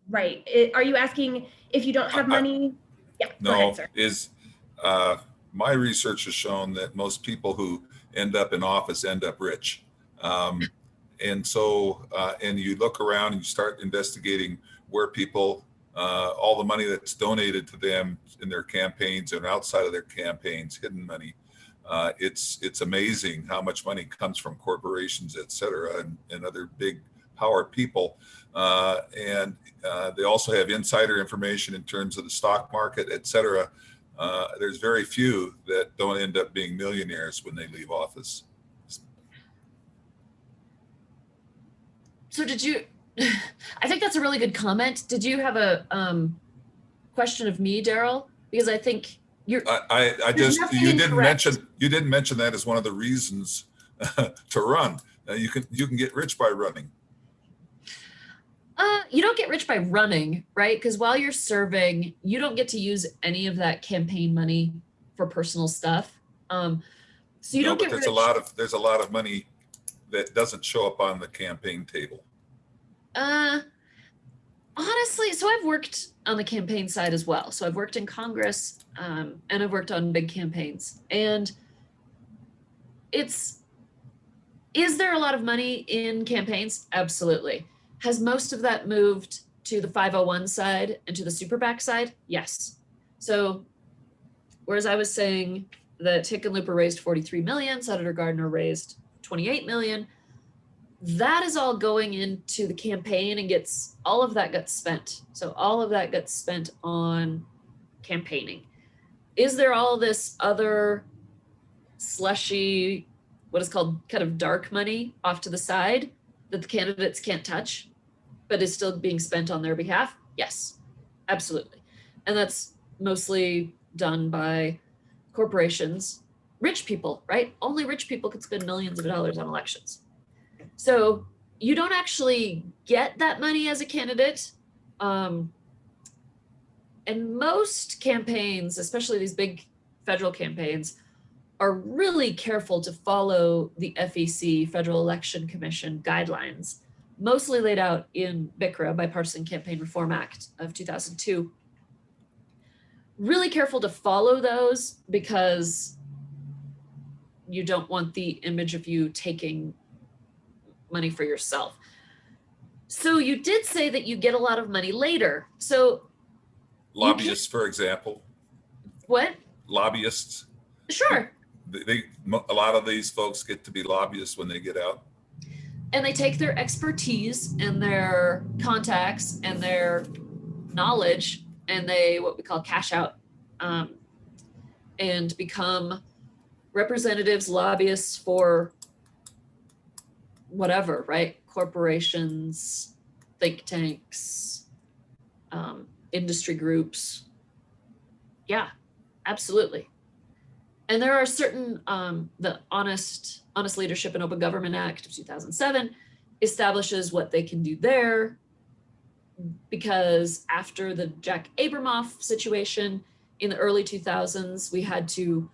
S2: right. Are you asking if you don't have money? Yeah,
S3: no,
S2: go ahead, sir.
S3: My research has shown that most people who end up in office end up rich. And so, and you look around and you start investigating where people, all the money that's donated to them in their campaigns and outside of their campaigns, hidden money. It's amazing how much money comes from corporations, et cetera, and other big power people. And they also have insider information in terms of the stock market, et cetera. There's very few that don't end up being millionaires when they leave office.
S1: So did you, I think that's a really good comment. Did you have a question of me, Daryl? Because I think you're,
S3: I just, you didn't mention that as one of the reasons to run. You can get rich by running.
S1: You don't get rich by running, right? Because while you're serving, you don't get to use any of that campaign money for personal stuff. So you don't get rich.
S3: There's a lot of money that doesn't show up on the campaign table.
S1: Honestly, so I've worked on the campaign side as well. So I've worked in Congress and I've worked on big campaigns. And is there a lot of money in campaigns? Absolutely. Has most of that moved to the 501 side and to the super PAC side? Yes. So whereas I was saying that Hickenlooper raised 43 million, Senator Gardner raised 28 million, that is all going into the campaign and all of that gets spent. So all of that gets spent on campaigning. Is there all this other slushy, what is called kind of dark money off to the side that the candidates can't touch, but is still being spent on their behalf? Yes, absolutely. And that's mostly done by corporations, rich people, right? Only rich people could spend millions of dollars on elections. So you don't actually get that money as a candidate. And most campaigns, especially these big federal campaigns, are really careful to follow the FEC, Federal Election Commission guidelines, mostly laid out in BICRA, Bipartisan Campaign Reform Act of 2002. Really careful to follow those because you don't want the image of you taking money for yourself. So you did say that you get a lot of money later. So
S3: lobbyists, for example.
S1: What?
S3: Lobbyists.
S1: Sure.
S3: A lot of these folks get to be lobbyists when they get out.
S1: And they take their expertise and their contacts and their knowledge and they what we call cash out and become representatives, lobbyists for whatever, right? Corporations, think tanks, industry groups. Yeah, absolutely. And there are certain, the Honest Leadership and Open Government Act of 2007 establishes what they can do there, because after the Jack Abramoff situation in the early 2000s, we had to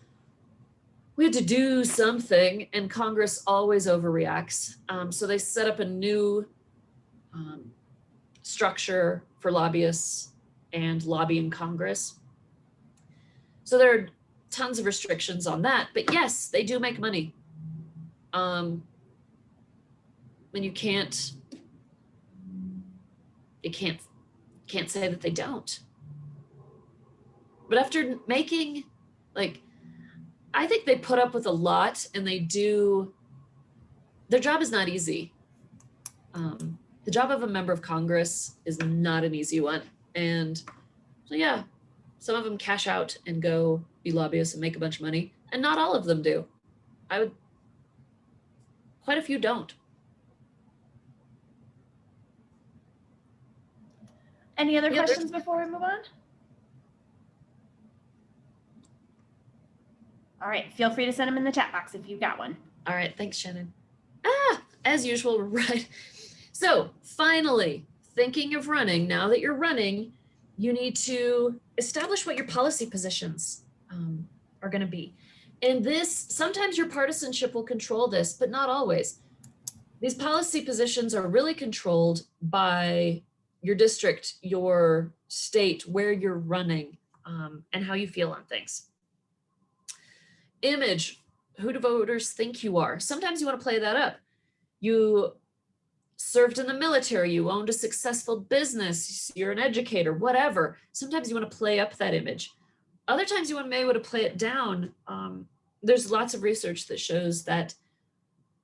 S1: do something, and Congress always overreacts. So they set up a new structure for lobbyists and lobbying Congress. So there are tons of restrictions on that, but yes, they do make money. And you can't say that they don't. But after making, like, I think they put up with a lot, and their job is not easy. The job of a member of Congress is not an easy one. And so yeah, some of them cash out and go be lobbyists and make a bunch of money, and not all of them do. Quite a few don't.
S2: Any other questions before we move on? All right, feel free to send them in the chat box if you've got one.
S1: All right, thanks, Shannon. As usual, right. So finally, thinking of running, now that you're running, you need to establish what your policy positions are gonna be. And sometimes your partisanship will control this, but not always. These policy positions are really controlled by your district, your state, where you're running, and how you feel on things. Image, who do voters think you are? Sometimes you want to play that up. You served in the military, you owned a successful business, you're an educator, whatever. Sometimes you want to play up that image. Other times you want to be able to play it down. There's lots of research that shows that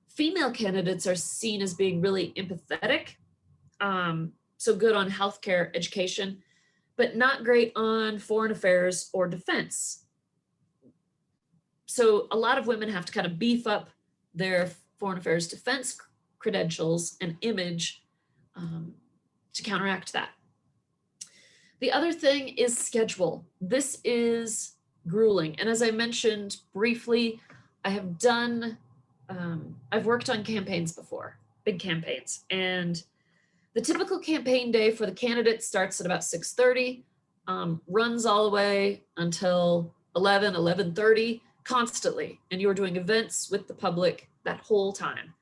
S1: female candidates are seen as being really empathetic, so good on healthcare, education, but not great on foreign affairs or defense. So a lot of women have to kind of beef up their foreign affairs defense credentials and image to counteract that. The other thing is schedule. This is grueling. And as I mentioned briefly, I've worked on campaigns before, big campaigns. And the typical campaign day for the candidate starts at about 6:30, runs all the way until 11:30, constantly. And you're doing events with the public that whole time.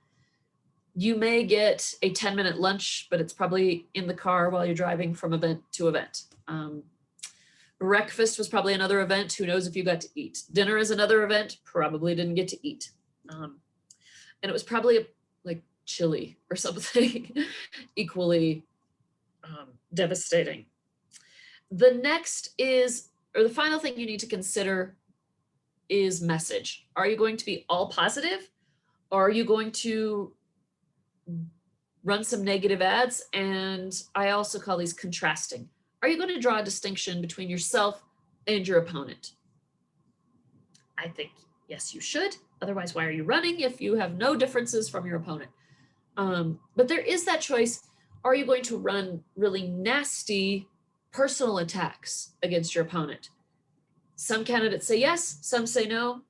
S1: You may get a 10-minute lunch, but it's probably in the car while you're driving from event to event. Breakfast was probably another event. Who knows if you got to eat? Dinner is another event. Probably didn't get to eat. And it was probably like Chile or something equally devastating. The next is, or the final thing you need to consider is message. Are you going to be all positive? Or are you going to run some negative ads? And I also call these contrasting. Are you going to draw a distinction between yourself and your opponent? I think, yes, you should. Otherwise, why are you running if you have no differences from your opponent? But there is that choice. Are you going to run really nasty personal attacks against your opponent? Some candidates say yes, some say no.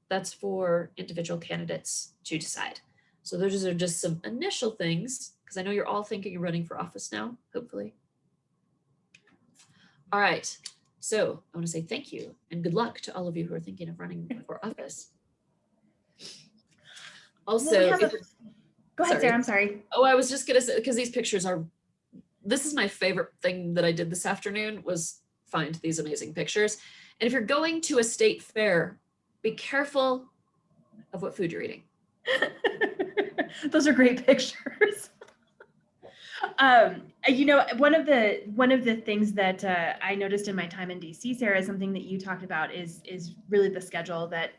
S1: That's for individual candidates to decide. So those are just some initial things, because I know you're all thinking of running for office now, hopefully. All right, so I want to say thank you and good luck to all of you who are thinking of running for office. Also,
S2: go ahead, Sarah, I'm sorry.
S1: Oh, I was just gonna say, because these pictures are, this is my favorite thing that I did this afternoon, was find these amazing pictures. And if you're going to a state fair, be careful of what food you're eating.
S2: Those are great pictures. You know, one of the things that I noticed in my time in DC, Sarah, is something that you talked about is really the schedule that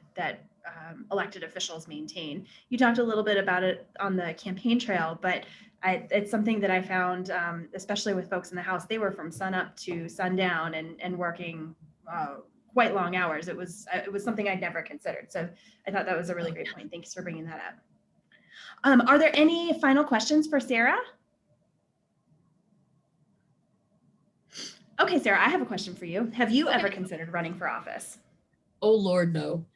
S2: elected officials maintain. You talked a little bit about it on the campaign trail, but it's something that I found, especially with folks in the House, they were from sunup to sundown and working quite long hours. It was something I'd never considered. So I thought that was a really great point. Thanks for bringing that up. Are there any final questions for Sarah? Okay, Sarah, I have a question for you. Have you ever considered running for office?
S1: Oh, Lord, no.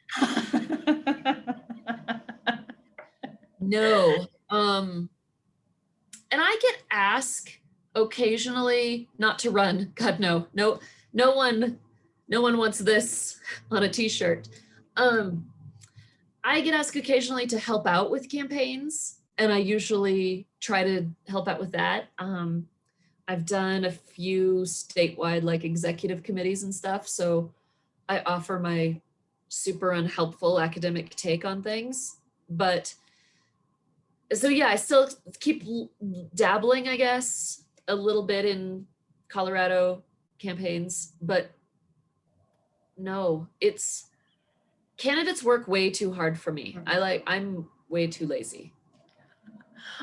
S1: No. And I get asked occasionally not to run. God, no. No one wants this on a t-shirt. I get asked occasionally to help out with campaigns, and I usually try to help out with that. I've done a few statewide like executive committees and stuff, so I offer my super unhelpful academic take on things. But so yeah, I still keep dabbling, I guess, a little bit in Colorado campaigns, but no, candidates work way too hard for me. I'm way too lazy.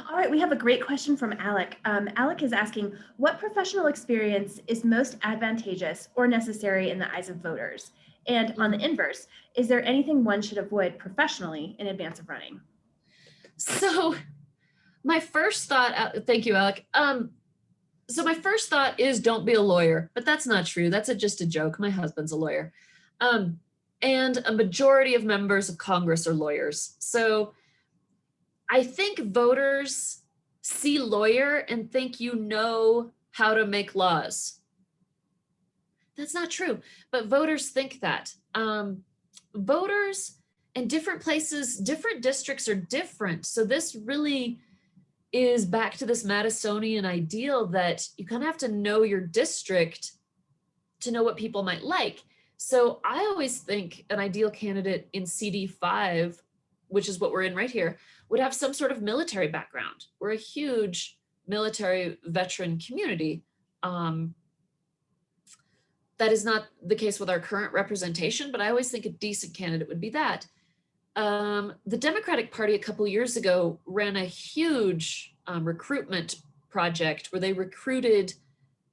S2: All right, we have a great question from Alec. Alec is asking, what professional experience is most advantageous or necessary in the eyes of voters? And on the inverse, is there anything one should avoid professionally in advance of running?
S1: So my first thought, thank you, Alec. So my first thought is don't be a lawyer, but that's not true. That's just a joke. My husband's a lawyer. And a majority of members of Congress are lawyers. So I think voters see lawyer and think you know how to make laws. That's not true, but voters think that. Voters in different places, different districts are different. So this really is back to this Madisonian ideal that you kind of have to know your district to know what people might like. So I always think an ideal candidate in CD5, which is what we're in right here, would have some sort of military background. We're a huge military veteran community. That is not the case with our current representation, but I always think a decent candidate would be that. The Democratic Party a couple of years ago ran a huge recruitment project where they recruited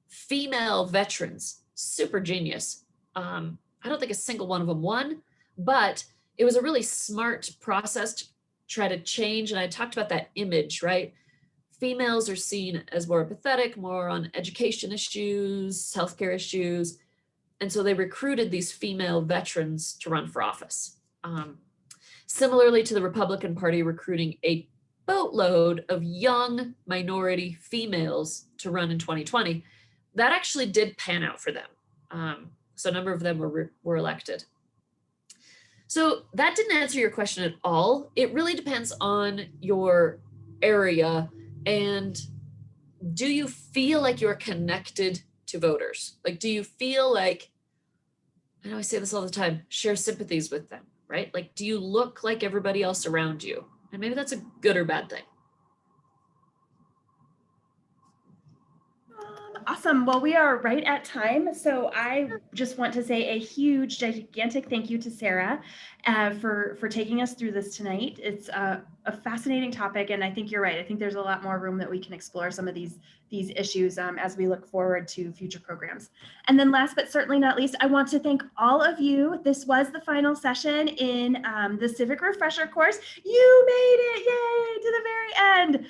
S1: female veterans, super genius. I don't think a single one of them won, but it was a really smart process to try to change. And I talked about that image, right? Females are seen as more empathetic, more on education issues, healthcare issues. And so they recruited these female veterans to run for office. Similarly to the Republican Party recruiting a boatload of young minority females to run in 2020, that actually did pan out for them. So a number of them were elected. So that didn't answer your question at all. It really depends on your area and do you feel like you're connected to voters? Like, do you feel like, I know I say this all the time, share sympathies with them? right? Like, do you look like everybody else around you? And maybe that's a good or bad thing.
S2: Awesome. Well, we are right at time. So I just want to say a huge, gigantic thank you to Sarah for taking us through this tonight. It's a fascinating topic, and I think you're right. I think there's a lot more room that we can explore some of these issues as we look forward to future programs. And then last but certainly not least, I want to thank all of you. This was the final session in the Civic Refresher course. You made it, yay, to the very end.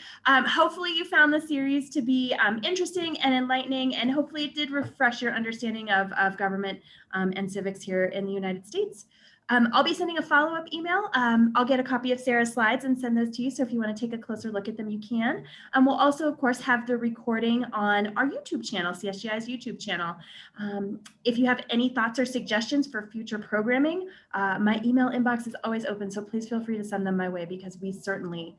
S2: Hopefully you found the series to be interesting and enlightening, and hopefully it did refresh your understanding of government and civics here in the United States. I'll be sending a follow-up email. I'll get a copy of Sarah's slides and send those to you. So if you want to take a closer look at them, you can. We'll also, of course, have the recording on our YouTube channel, CSGI's YouTube channel. If you have any thoughts or suggestions for future programming, my email inbox is always open. So please feel free to send them my way, because we certainly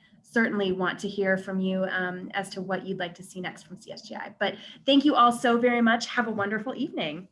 S2: want to hear from you as to what you'd like to see next from CSGI. But thank you all so very much. Have a wonderful evening.